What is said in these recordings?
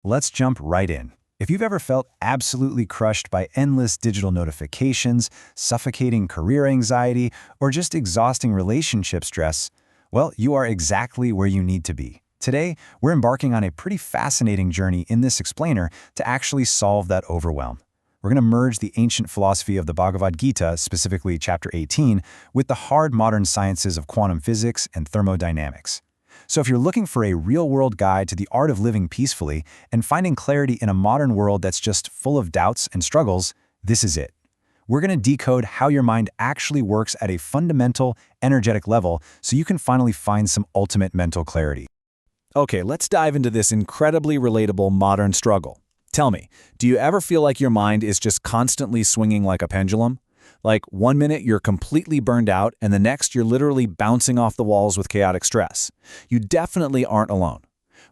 Let's jump right in. If you've ever felt absolutely crushed by endless digital notifications, suffocating career anxiety, or just exhausting relationship stress, well, you are exactly where you need to be. Today, we're embarking on a pretty fascinating journey in this explainer to actually solve that overwhelm. We're going to merge the ancient philosophy of the Bhagavad Gita, specifically chapter 18, with the hard modern sciences of quantum physics and thermodynamics. So if you're looking for a real-world guide to the art of living peacefully and finding clarity in a modern world that's just full of doubts and struggles, this is it. We're going to decode how your mind actually works at a fundamental, energetic level so you can finally find some ultimate mental clarity. Okay, let's dive into this incredibly relatable modern struggle. Tell me, do you ever feel like your mind is just constantly swinging like a pendulum? Like one minute you're completely burned out and the next you're literally bouncing off the walls with chaotic stress. You definitely aren't alone.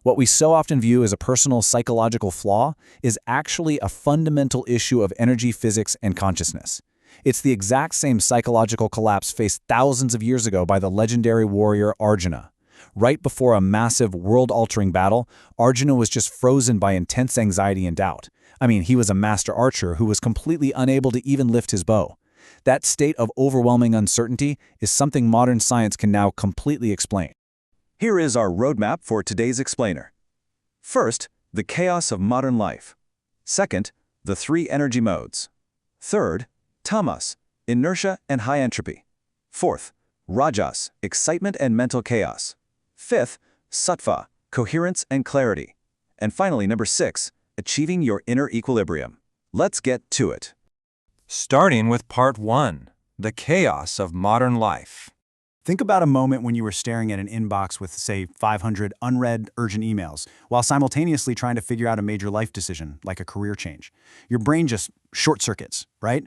What we so often view as a personal psychological flaw is actually a fundamental issue of energy physics and consciousness. It's the exact same psychological collapse faced thousands of years ago by the legendary warrior Arjuna. Right before a massive world-altering battle, Arjuna was just frozen by intense anxiety and doubt. He was a master archer who was completely unable to even lift his bow. That state of overwhelming uncertainty is something modern science can now completely explain. Here is our roadmap for today's explainer. First, the chaos of modern life. Second, the three energy modes. Third, Tamas, inertia and high entropy. Fourth, Rajas, excitement and mental chaos. Fifth, Sattva, coherence and clarity. And finally, number 6, achieving your inner equilibrium. Let's get to it. Starting with Part 1, the chaos of modern life. Think about a moment when you were staring at an inbox with, say, 500 unread, urgent emails, while simultaneously trying to figure out a major life decision, like a career change. Your brain just short circuits, right?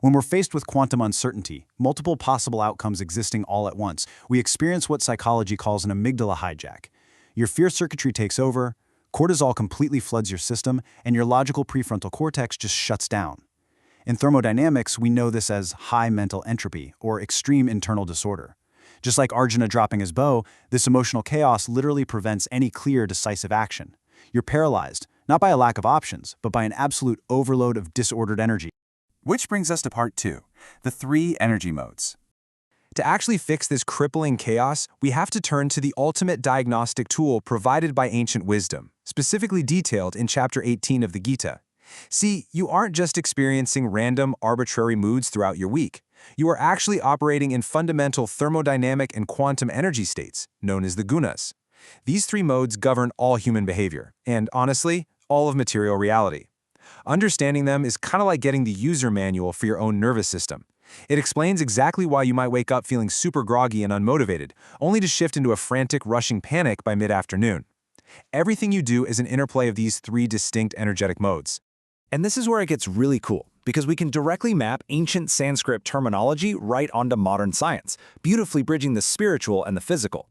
When we're faced with quantum uncertainty, multiple possible outcomes existing all at once, we experience what psychology calls an amygdala hijack. Your fear circuitry takes over, cortisol completely floods your system, and your logical prefrontal cortex just shuts down. In thermodynamics, we know this as high mental entropy, or extreme internal disorder. Just like Arjuna dropping his bow, this emotional chaos literally prevents any clear, decisive action. You're paralyzed, not by a lack of options, but by an absolute overload of disordered energy. Which brings us to Part 2, the three energy modes. To actually fix this crippling chaos, we have to turn to the ultimate diagnostic tool provided by ancient wisdom, specifically detailed in chapter 18 of the Gita. See, you aren't just experiencing random, arbitrary moods throughout your week. You are actually operating in fundamental thermodynamic and quantum energy states, known as the Gunas. These three modes govern all human behavior, and honestly, all of material reality. Understanding them is kind of like getting the user manual for your own nervous system. It explains exactly why you might wake up feeling super groggy and unmotivated, only to shift into a frantic, rushing panic by mid-afternoon. Everything you do is an interplay of these three distinct energetic modes. And this is where it gets really cool, because we can directly map ancient Sanskrit terminology right onto modern science, beautifully bridging the spiritual and the physical.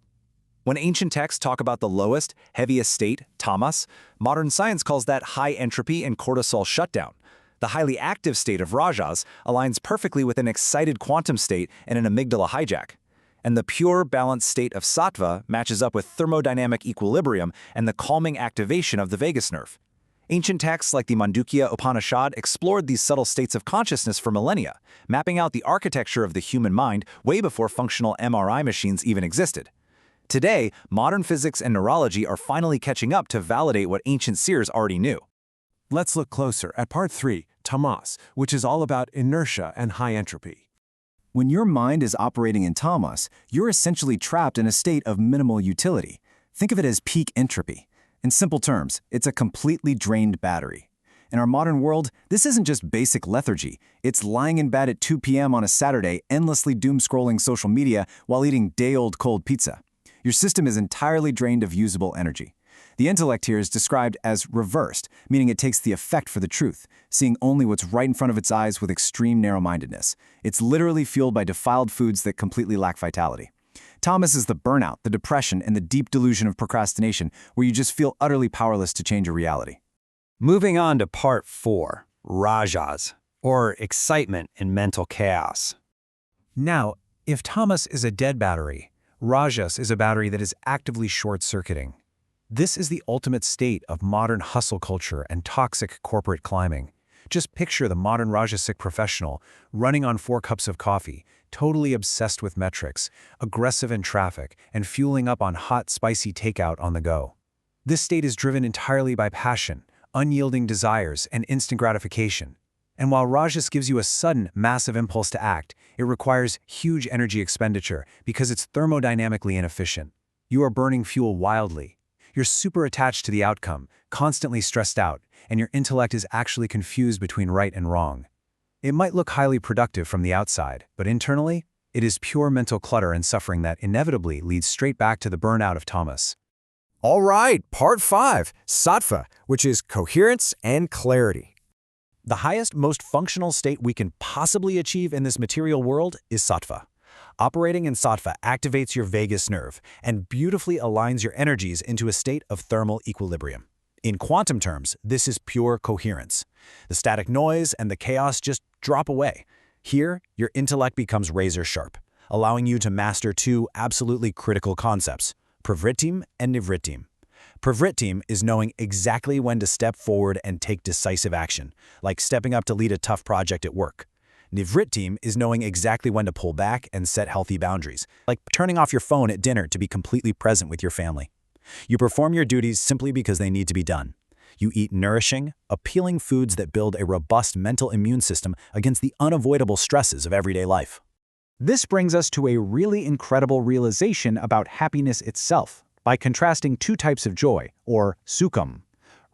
When ancient texts talk about the lowest, heaviest state, Tamas, modern science calls that high entropy and cortisol shutdown. The highly active state of Rajas aligns perfectly with an excited quantum state and an amygdala hijack. And the pure, balanced state of Sattva matches up with thermodynamic equilibrium and the calming activation of the vagus nerve. Ancient texts like the Mandukya Upanishad explored these subtle states of consciousness for millennia, mapping out the architecture of the human mind way before functional MRI machines even existed. Today, modern physics and neurology are finally catching up to validate what ancient seers already knew. Let's look closer at Part 3, Tamas, which is all about inertia and high entropy. When your mind is operating in tamas, you're essentially trapped in a state of minimal utility. Think of it as peak entropy. In simple terms, it's a completely drained battery. In our modern world, this isn't just basic lethargy. It's lying in bed at 2 p.m. on a Saturday, endlessly doom-scrolling social media while eating day-old cold pizza. Your system is entirely drained of usable energy. The intellect here is described as reversed, meaning it takes the effect for the truth, seeing only what's right in front of its eyes with extreme narrow-mindedness. It's literally fueled by defiled foods that completely lack vitality. Tamas is the burnout, the depression, and the deep delusion of procrastination where you just feel utterly powerless to change a reality. Moving on to Part 4, Rajas, or excitement and mental chaos. Now, if Tamas is a dead battery, Rajas is a battery that is actively short-circuiting. This is the ultimate state of modern hustle culture and toxic corporate climbing. Just picture the modern Rajasic professional running on 4 cups of coffee, totally obsessed with metrics, aggressive in traffic, and fueling up on hot, spicy takeout on the go. This state is driven entirely by passion, unyielding desires, and instant gratification. And while Rajas gives you a sudden, massive impulse to act, it requires huge energy expenditure because it's thermodynamically inefficient. You are burning fuel wildly. You're super attached to the outcome, constantly stressed out, and your intellect is actually confused between right and wrong. It might look highly productive from the outside, but internally, it is pure mental clutter and suffering that inevitably leads straight back to the burnout of Tamas. All right, part 5, Sattva, which is coherence and clarity. The highest, most functional state we can possibly achieve in this material world is Sattva. Operating in Sattva activates your vagus nerve and beautifully aligns your energies into a state of thermal equilibrium. In quantum terms, this is pure coherence. The static noise and the chaos just drop away. Here, your intellect becomes razor sharp, allowing you to master 2 absolutely critical concepts, pravrittim and nivrittim. Pravrittim is knowing exactly when to step forward and take decisive action, like stepping up to lead a tough project at work. Nivrittim is knowing exactly when to pull back and set healthy boundaries, like turning off your phone at dinner to be completely present with your family. You perform your duties simply because they need to be done. You eat nourishing, appealing foods that build a robust mental immune system against the unavoidable stresses of everyday life. This brings us to a really incredible realization about happiness itself by contrasting 2 types of joy, or sukham.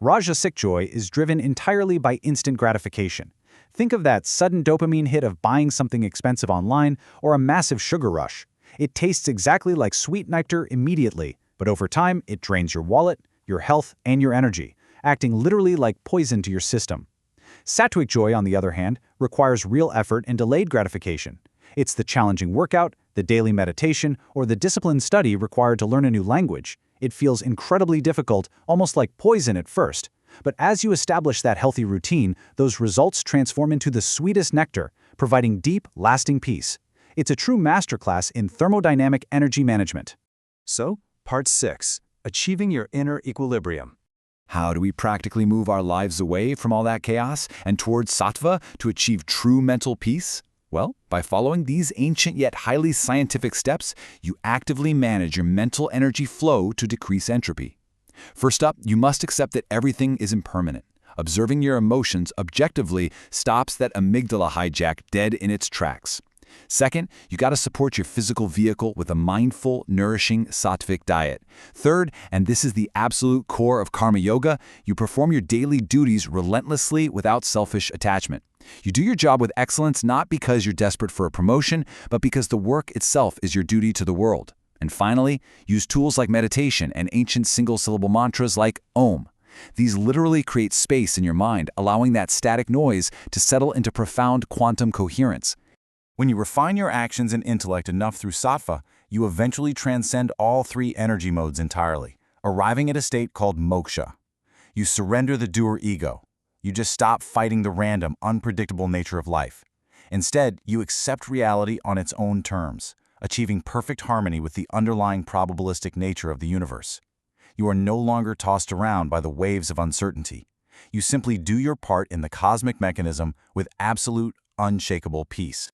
Rajasic joy is driven entirely by instant gratification. Think of that sudden dopamine hit of buying something expensive online or a massive sugar rush. It tastes exactly like sweet nectar immediately, but over time it drains your wallet, your health, and your energy, acting literally like poison to your system. Sattvic joy, on the other hand, requires real effort and delayed gratification. It's the challenging workout, the daily meditation, or the disciplined study required to learn a new language. It feels incredibly difficult, almost like poison at first. But as you establish that healthy routine, those results transform into the sweetest nectar, providing deep, lasting peace. It's a true masterclass in thermodynamic energy management. So, part 6, achieving your inner equilibrium. How do we practically move our lives away from all that chaos and towards Sattva to achieve true mental peace? Well, by following these ancient yet highly scientific steps, you actively manage your mental energy flow to decrease entropy. First up, you must accept that everything is impermanent. Observing your emotions objectively stops that amygdala hijack dead in its tracks. Second, you got to support your physical vehicle with a mindful, nourishing sattvic diet. Third, and this is the absolute core of karma yoga, you perform your daily duties relentlessly without selfish attachment. You do your job with excellence not because you're desperate for a promotion, but because the work itself is your duty to the world. And finally, use tools like meditation and ancient single-syllable mantras like Om. These literally create space in your mind, allowing that static noise to settle into profound quantum coherence. When you refine your actions and intellect enough through Sattva, you eventually transcend all 3 energy modes entirely, arriving at a state called moksha. You surrender the doer ego. You just stop fighting the random, unpredictable nature of life. Instead, you accept reality on its own terms, achieving perfect harmony with the underlying probabilistic nature of the universe. You are no longer tossed around by the waves of uncertainty. You simply do your part in the cosmic mechanism with absolute, unshakable peace.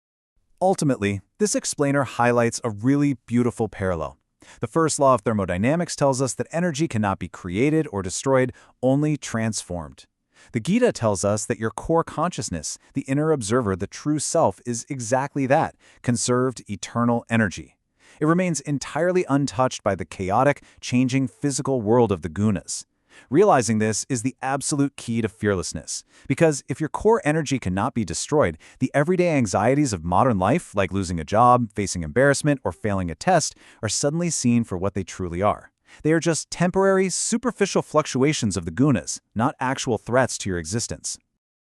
Ultimately, this explainer highlights a really beautiful parallel. The first law of thermodynamics tells us that energy cannot be created or destroyed, only transformed. The Gita tells us that your core consciousness, the inner observer, the true self, is exactly that, conserved, eternal energy. It remains entirely untouched by the chaotic, changing physical world of the Gunas. Realizing this is the absolute key to fearlessness, because if your core energy cannot be destroyed, the everyday anxieties of modern life, like losing a job, facing embarrassment, or failing a test, are suddenly seen for what they truly are. They are just temporary, superficial fluctuations of the Gunas, not actual threats to your existence.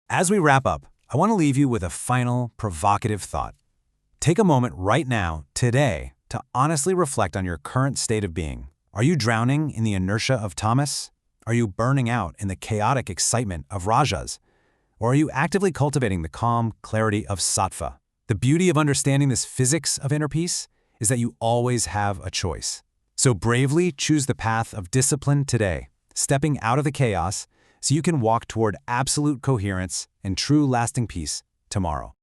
As we wrap up, I want to leave you with a final, provocative thought. Take a moment right now, today, to honestly reflect on your current state of being. Are you drowning in the inertia of Tamas? Are you burning out in the chaotic excitement of Rajas? Or are you actively cultivating the calm clarity of Sattva? The beauty of understanding this physics of inner peace is that you always have a choice. So bravely choose the path of discipline today, stepping out of the chaos so you can walk toward absolute coherence and true lasting peace tomorrow.